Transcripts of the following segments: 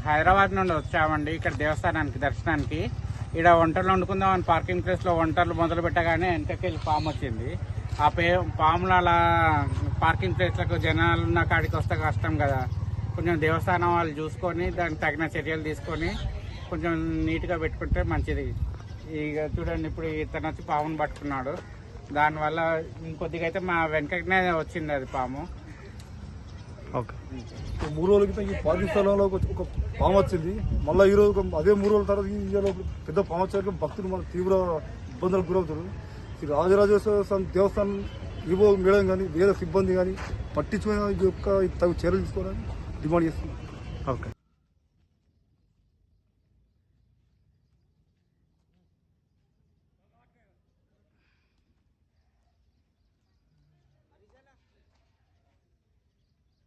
హైదరాబాద్ నుండి వచ్చామండి ఇక్కడ దేవస్థానానికి దర్శనానికి. ఇక్కడ వంటలు వండుకుందామని పార్కింగ్ ప్లేస్లో వంటలు మొదలు పెట్టగానే వెనకకెళ్ళి పాము వచ్చింది. ఆ పాములు అలా పార్కింగ్ ప్లేస్లకు జనాలు ఉన్న కాడికి వస్తే కష్టం కదా. కొంచెం దేవస్థానం వాళ్ళు చూసుకొని దానికి తగిన చర్యలు తీసుకొని కొంచెం నీట్గా పెట్టుకుంటే మంచిది. ఇక చూడండి, ఇప్పుడు ఇతను వచ్చి పామును పట్టుకున్నాడు. దానివల్ల ఇంకొద్దిగా అయితే మా వెనకనే వచ్చింది అది పాము. ఓకే, 3 రోజుల క్రితం ఈ పార్కింగ్ స్థలంలో ఒక పాము వచ్చింది. మళ్ళీ ఈ రోజు అదే 3 రోజుల తర్వాత ఈ పెద్ద పాము వచ్చాక భక్తులు మన తీవ్ర ఇబ్బందులకు గురవుతారు. ఈ రాజరాజేశ్వర స్వామి దేవస్థానం ఈవో మేడం కానీ వేరే సిబ్బంది కానీ పట్టించుకునే యొక్క తగు చర్యలు తీసుకోవాలని డిమాండ్ చేస్తున్నాం. ఓకే.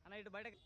అన్న ఇటు బయటకి